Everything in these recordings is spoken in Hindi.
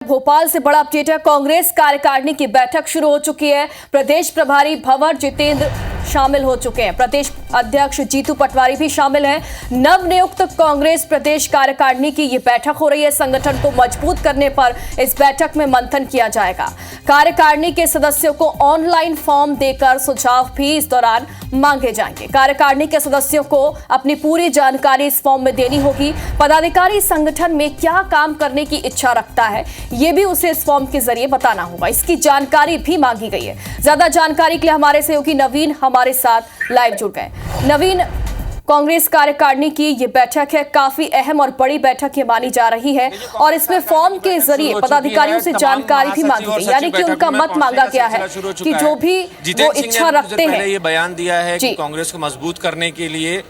भोपाल से बड़ा अपडेट है। कांग्रेस कार्यकारिणी की बैठक शुरू हो चुकी है। प्रदेश प्रभारी भंवर जितेंद्र शामिल हो चुके हैं। प्रदेश अध्यक्ष जीतू पटवारी भी शामिल हैं। नवनियुक्त कांग्रेस प्रदेश कार्यकारिणी की ये बैठक हो रही है। संगठन को मजबूत करने पर इस बैठक में मंथन किया जाएगा। कार्यकारिणी के सदस्यों को ऑनलाइन फॉर्म देकर सुझाव भी इस दौरान मांगे जाएंगे। कार्यकारिणी के सदस्यों को अपनी पूरी जानकारी इस फॉर्म में देनी होगी। पदाधिकारी संगठन में क्या काम करने की इच्छा रखता है, ये भी उसे इस फॉर्म के जरिए बताना होगा। इसकी जानकारी भी मांगी गई है। ज्यादा जानकारी के लिए हमारे सहयोगी नवीन हमारे साथ लाइव जुड़ गए। नवीन, कांग्रेस कार्यकारिणी की ये बैठक है, काफी अहम और बड़ी बैठक ये मानी जा रही है और इसमें फॉर्म के जरिए पदाधिकारियों से जानकारी भी मांगी गई, यानी कि उनका मत मांगा गया है कि जो भी वो इच्छा रखते हैं। ये बयान दिया है कि कांग्रेस को मजबूत करने के लिए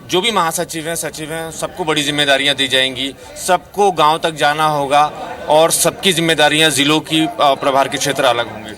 जो भी महासचिव हैं, सचिव हैं, सबको बड़ी जिम्मेदारियां दी जाएंगी। सबको गांव तक जाना होगा और सबकी जिम्मेदारियां जिलों की प्रभार के क्षेत्र अलग होंगे।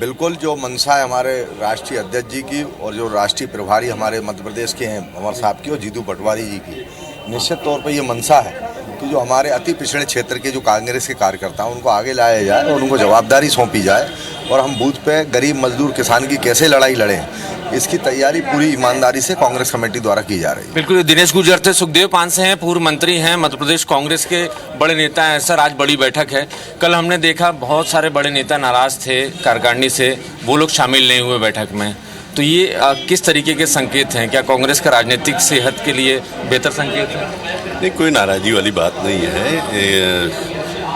बिल्कुल, जो मंशा है हमारे राष्ट्रीय अध्यक्ष जी की और जो राष्ट्रीय प्रभारी हमारे मध्य प्रदेश के हैं भंवर साहब की और जीतू पटवारी जी की, निश्चित तौर पर ये मंशा है कि जो हमारे अति पिछड़े क्षेत्र के जो कांग्रेस के कार्यकर्ता हैं उनको आगे लाया जाए और उनको जवाबदारी सौंपी जाए और हम बूथ पे गरीब मजदूर किसान की कैसे लड़ाई लड़ें, इसकी तैयारी पूरी ईमानदारी से कांग्रेस कमेटी द्वारा की जा रही है। बिल्कुल, दिनेश गुर्जर थे, सुखदेव पांसे हैं, पूर्व मंत्री हैं, मध्य प्रदेश कांग्रेस के बड़े नेता हैं। सर, आज बड़ी बैठक है। कल हमने देखा बहुत सारे बड़े नेता नाराज थे कार्यकारिणी से, वो लोग शामिल नहीं हुए बैठक में। तो ये किस तरीके के संकेत हैं? क्या कांग्रेस का राजनीतिक सेहत के लिए बेहतर संकेत है? नहीं, कोई नाराजगी वाली बात नहीं है।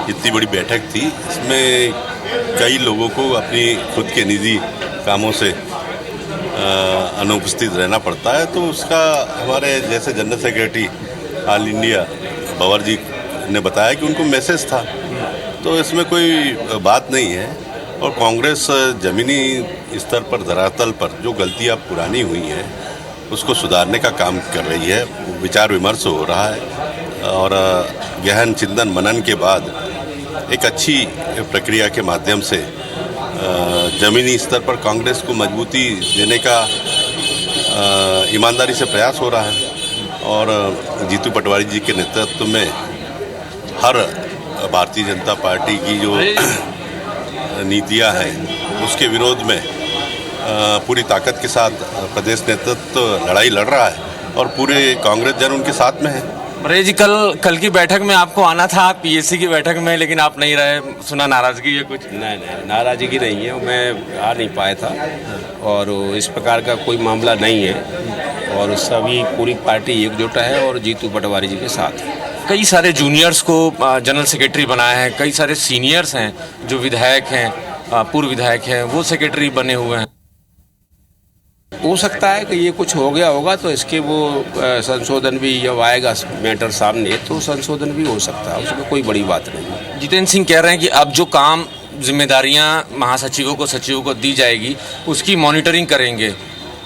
इतनी बड़ी बैठक थी, इसमें कई लोगों को अपनी खुद के निजी कामों से अनुपस्थित रहना पड़ता है, तो उसका हमारे जैसे जनरल सेक्रेटरी ऑल इंडिया भंवर जी ने बताया कि उनको मैसेज था, तो इसमें कोई बात नहीं है। और कांग्रेस ज़मीनी स्तर पर, धरातल पर जो गलतियां पुरानी हुई हैं उसको सुधारने का काम कर रही है। विचार विमर्श हो रहा है और गहन चिंतन मनन के बाद एक अच्छी प्रक्रिया के माध्यम से ज़मीनी स्तर पर कांग्रेस को मजबूती देने का ईमानदारी से प्रयास हो रहा है। और जीतू पटवारी जी के नेतृत्व में हर भारतीय जनता पार्टी की जो नीतियां हैं उसके विरोध में पूरी ताकत के साथ प्रदेश नेतृत्व लड़ाई लड़ रहा है और पूरे कांग्रेस जन उनके साथ में है। अरे जी, कल की बैठक में आपको आना था, पीएससी की बैठक में, लेकिन आप नहीं रहे। सुना नाराजगी है कुछ? नहीं, नाराजगी नहीं है, मैं आ नहीं पाया था और इस प्रकार का कोई मामला नहीं है और सभी पूरी पार्टी एकजुट है और जीतू पटवारी जी के साथ है। कई सारे जूनियर्स को जनरल सेक्रेटरी बनाया है, कई सारे सीनियर्स हैं जो विधायक हैं, पूर्व विधायक हैं, वो सेक्रेटरी बने हुए हैं। हो सकता है कि ये कुछ हो गया होगा तो इसके वो संशोधन भी जब आएगा मैटर सामने तो संशोधन भी हो सकता है, उसमें कोई बड़ी बात नहीं। जितेंद्र सिंह कह रहे हैं कि अब जो काम जिम्मेदारियां महासचिवों को, सचिवों को दी जाएगी उसकी मॉनिटरिंग करेंगे,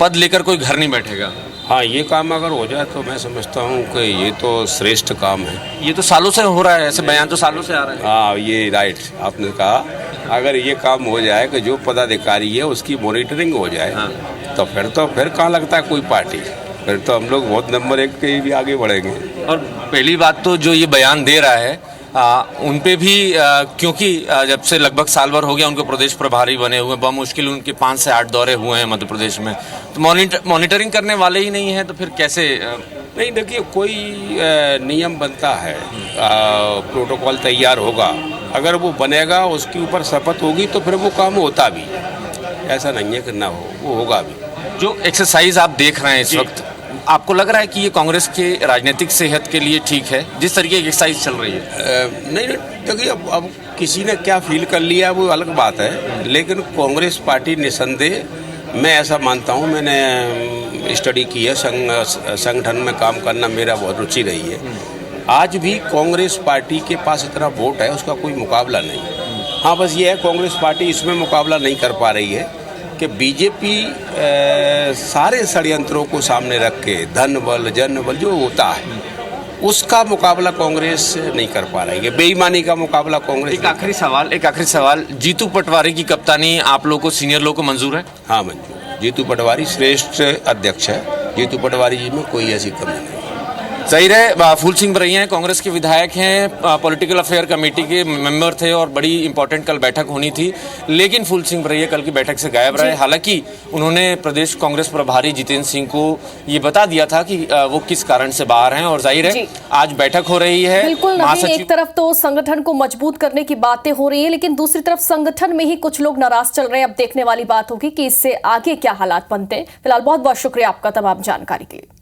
पद लेकर कोई घर नहीं बैठेगा। हाँ, ये काम अगर हो जाए तो मैं समझता हूँ कि ये तो श्रेष्ठ काम है। ये तो सालों से हो रहा है, ऐसे बयान तो सालों से आ रहे हैं। हाँ, ये राइट आपने कहा, अगर ये काम हो जाए कि जो पदाधिकारी है उसकी मॉनिटरिंग हो जाए, हाँ, तो फिर कहाँ लगता है कोई पार्टी, फिर तो हम लोग बहुत नंबर 1 के भी आगे बढ़ेंगे। और पहली बात तो जो ये बयान दे रहा है उन पे भी क्योंकि जब से लगभग साल भर हो गया उनको प्रदेश प्रभारी बने हुए, बमुश्किल उनके 5 से 8 दौरे हुए हैं मध्य प्रदेश में, तो मॉनिटरिंग करने वाले ही नहीं हैं, तो फिर कैसे? नहीं, देखिए, कोई नियम बनता है, प्रोटोकॉल तैयार होगा, अगर वो बनेगा, उसके ऊपर शपथ होगी तो फिर वो काम होता भी, ऐसा नहीं है कि ना हो, वो होगा भी। जो एक्सरसाइज आप देख रहे हैं इस वक्त, आपको लग रहा है कि ये कांग्रेस के राजनीतिक सेहत के लिए ठीक है जिस तरीके की एक्सरसाइज चल रही है? नहीं, देखिए, अब किसी ने क्या फील कर लिया वो अलग बात है, लेकिन कांग्रेस पार्टी निसंदेह, मैं ऐसा मानता हूँ, मैंने स्टडी की है, संगठन में काम करना मेरा बहुत रुचि रही है। आज भी कांग्रेस पार्टी के पास इतना वोट है, उसका कोई मुकाबला नहीं। हाँ, बस ये है, कांग्रेस पार्टी इसमें मुकाबला नहीं कर पा रही है कि बीजेपी सारे षड्यंत्रों को सामने रख के धन बल, जन बल जो होता है उसका मुकाबला कांग्रेस नहीं कर पा रही है, बेईमानी का मुकाबला कांग्रेस। एक आखिरी सवाल, जीतू पटवारी की कप्तानी आप लोगों को, सीनियर लोगों को मंजूर है? हाँ, मंजूर। जीतू पटवारी श्रेष्ठ अध्यक्ष है, जीतू पटवारी जी में कोई ऐसी कमी नहीं। जाहिर है फूल सिंह बरैया कांग्रेस के विधायक हैं, पॉलिटिकल अफेयर कमेटी के मेंबर थे और बड़ी इंपॉर्टेंट कल बैठक होनी थी, लेकिन फूल सिंह बरैया कल की बैठक से गायब रहे। हालांकि उन्होंने प्रदेश कांग्रेस प्रभारी जितेंद्र सिंह को ये बता दिया था कि वो किस कारण से बाहर हैं, और जाहिर है आज बैठक हो रही है। बिल्कुल नवीन, एक तरफ तो संगठन को मजबूत करने की बातें हो रही है, लेकिन दूसरी तरफ संगठन में ही कुछ लोग नाराज चल रहे हैं। अब देखने वाली बात होगी कि इससे आगे क्या हालात बनते हैं। फिलहाल बहुत बहुत शुक्रिया आपका तमाम जानकारी के लिए।